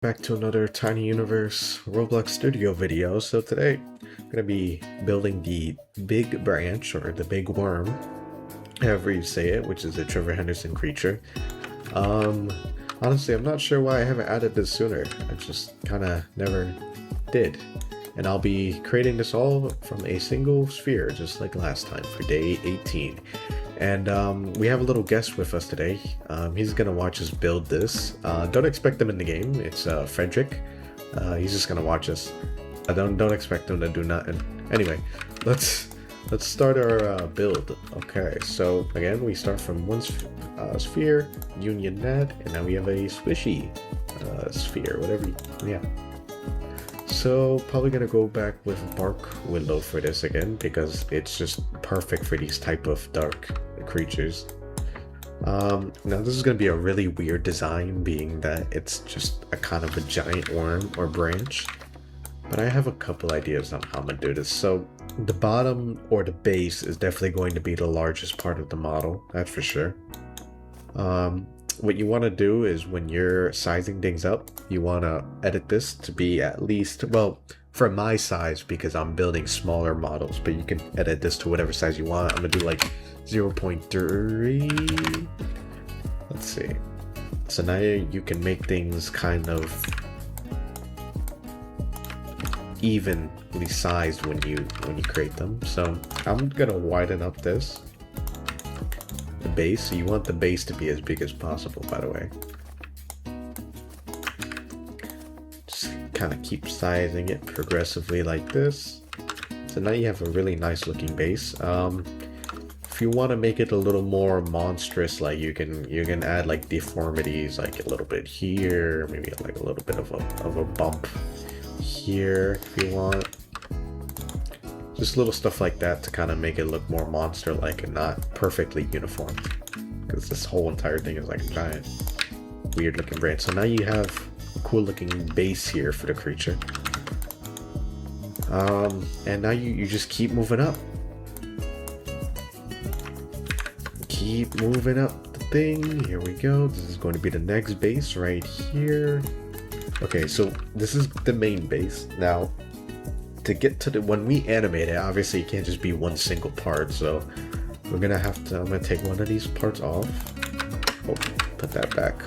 Back to another Tiny Universe Roblox Studio video. So today I'm going to be building the big branch, or the big worm, however you say it, which is a Trevor Henderson creature. Um, Honestly, I'm not sure why I haven't added this sooner. I just kind of never did. And I'll be creating this all from a single sphere, just like last time for day 18. And we have a little guest with us today. He's gonna watch us build this. Don't expect him in the game. It's Frederick. He's just gonna watch us. Don't expect him to do nothing. Anyway, let's start our build. Okay, so again, we start from one sphere, union that, and now we have a squishy sphere, whatever. Yeah. So probably gonna go back with bark willow for this again because it's just perfect for these type of dark creatures. Now this is gonna be a really weird design, being that it's just a kind of a giant worm or branch. But I have a couple ideas on how I'm gonna do this. So the bottom or the base is definitely going to be the largest part of the model, that's for sure. What you want to do is when you're sizing things up, you want to edit this to be at least, well, for my size, because I'm building smaller models, but you can edit this to whatever size you want. I'm gonna do like 0.3. Let's see. So now you can make things kind of evenly sized when you create them. So I'm gonna widen up this. The base, so you want the base to be as big as possible, by the way. Just kind of keep sizing it progressively like this. So now you have a really nice looking base. If you want to make it a little more monstrous, like you can add like deformities, like a little bit here, maybe like a little bit of a bump here if you want. Just little stuff like that to kind of make it look more monster-like and not perfectly uniform. Because this whole entire thing is like a giant, weird-looking branch. So now you have a cool-looking base here for the creature. And now you just keep moving up. Keep moving up the thing. Here we go. This is going to be the next base right here. Okay, so this is the main base. Now, to get to the, when we animate it, obviously it can't just be one single part, so we're gonna have to, I'm gonna take one of these parts off. Oh, put that back.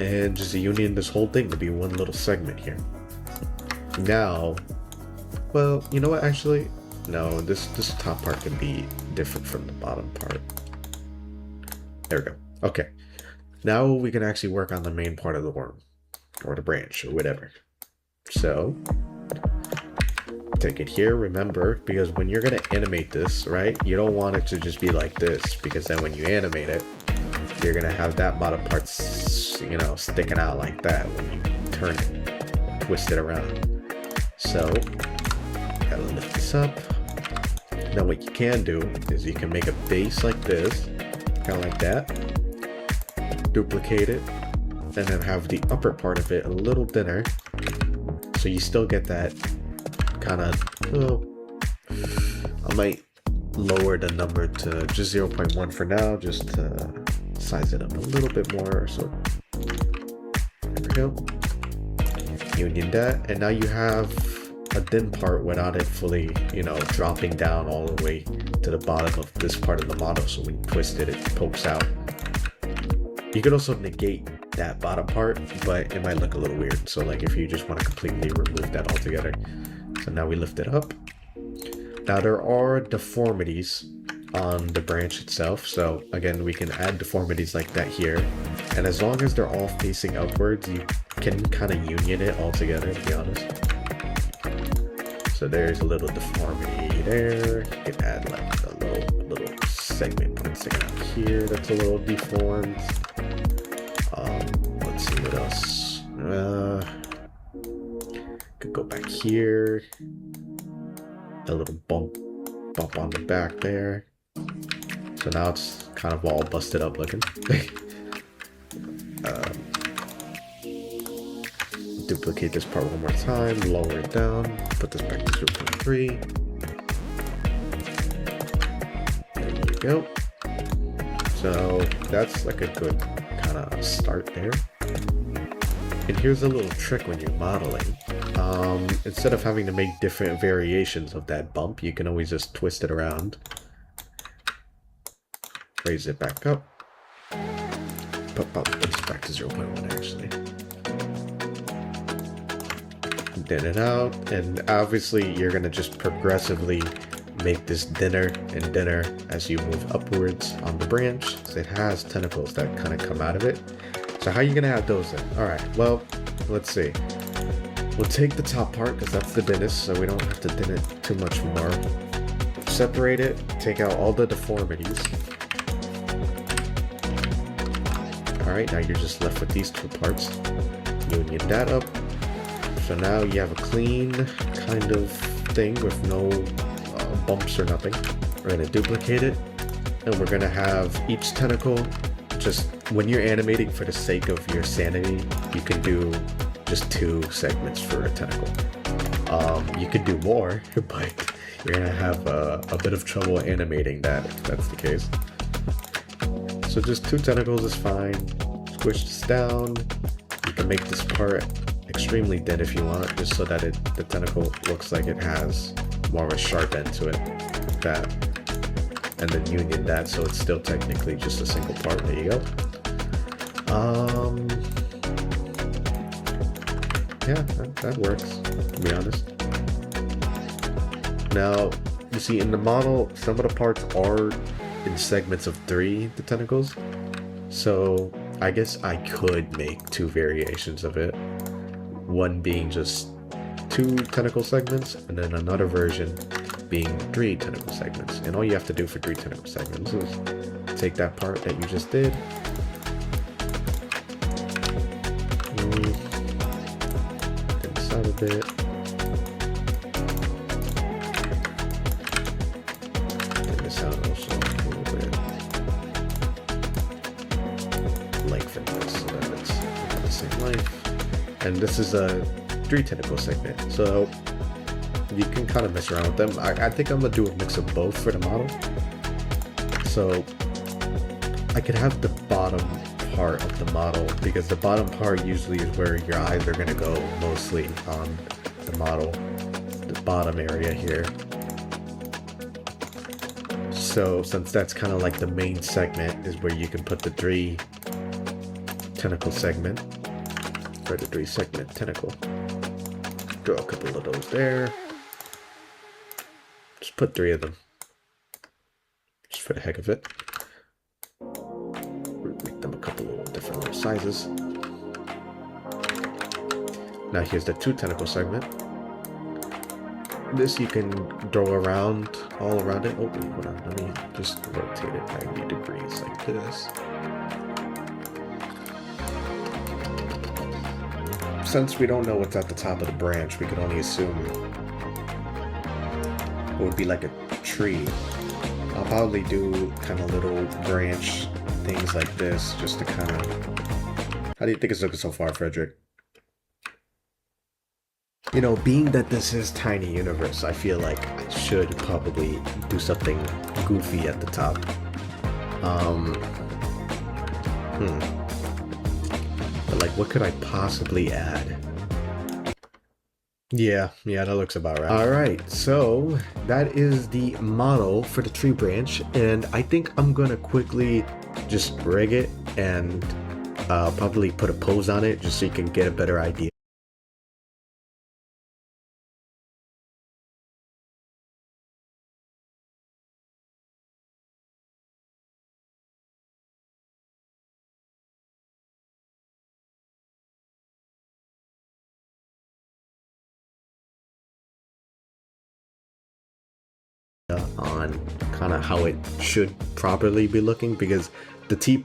And just union this whole thing to be one little segment here. Now, well, you know what, actually, no, this top part can be different from the bottom part. There we go. Okay. Now we can actually work on the main part of the worm, or the branch, or whatever. So, take it here, remember, because when you're going to animate this, right, you don't want it to just be like this, because then when you animate it, you're going to have that bottom part, you know, sticking out like that when you turn it, twist it around. So, gotta lift this up. Now what you can do is you can make a base like this, kind of like that, duplicate it, and then have the upper part of it a little thinner, so you still get that kind of, well, I might lower the number to just 0.1 for now, just to size it up a little bit more. So there we go. Union that, and now you have a thin part without it fully, you know, dropping down all the way to the bottom of this part of the model. So when you twist it, it pokes out. You could also negate that bottom part, but it might look a little weird. So like if you just want to completely remove that altogether. So now we lift it up. Now there are deformities on the branch itself. So again, we can add deformities like that here. And as long as they're all facing upwards, you can kind of union it all together, to be honest. So there's a little deformity there. You can add like a little segment sticking out here that's a little deformed. Let's see what else. Could go back here, a little bump on the back there. So now it's kind of all busted up looking. Duplicate this part one more time, lower it down, put this back to 0.3. There you go. So that's like a good kind of start there. And here's a little trick when you're modeling. Instead of having to make different variations of that bump, you can always just twist it around. Raise it back up. Put this back to 0.1 actually. Thin it out, and obviously you're gonna just progressively make this thinner and thinner as you move upwards on the branch. So it has tentacles that kind of come out of it. So how are you gonna add those in? Alright, well, let's see. We'll take the top part because that's the thinnest, so we don't have to thin it too much more. Separate it, take out all the deformities. Alright, now you're just left with these two parts. Union that up. So now you have a clean kind of thing with no bumps or nothing. We're going to duplicate it, and we're going to have each tentacle, just when you're animating for the sake of your sanity, you can do just 2 segments for a tentacle. You could do more, but you're going to have a bit of trouble animating that if that's the case. So just 2 tentacles is fine. Squish this down. You can make this part extremely thin if you want, just so that the tentacle looks like it has more of a sharp end to it. That, and then union that, so it's still technically just a single part. There you go. Yeah, that works, to be honest. Now, you see in the model, some of the parts are in segments of 3, the tentacles. So I guess I could make 2 variations of it. One being just 2 tentacle segments, and then another version being 3 tentacle segments. And all you have to do for 3 tentacle segments is take that part that you just did, thin this out a bit, thin this out also a little bit, lengthen this so that it's about the same length. And this is a 3 tentacle segment, so you can kind of mess around with them. I think I'm gonna do a mix of both for the model. So I could have the bottom part of the model, because the bottom part usually is where your eyes are gonna go mostly on the model, the bottom area here. So since that's kind of like the main segment is where you can put the 3 tentacle segment, or the 3 segment tentacle. Draw a couple of those there. Just put 3 of them. Just for the heck of it. Make them a couple of different little sizes. Now here's the 2 tentacle segment. This you can throw around, all around it. Oh, wait, hold on. Let me just rotate it 90 degrees like this. Since we don't know what's at the top of the branch, we can only assume it would be like a tree. I'll probably do kind of little branch things like this, just to kind of... How do you think it's looking so far, Frederick? You know, being that this is Tiny Universe, I feel like I should probably do something goofy at the top. But like, what could I possibly add? Yeah, that looks about right. Alright, so that is the model for the tree branch, and I think I'm gonna quickly just rig it and probably put a pose on it just so you can get a better idea. On kind of how it should properly be looking, because the T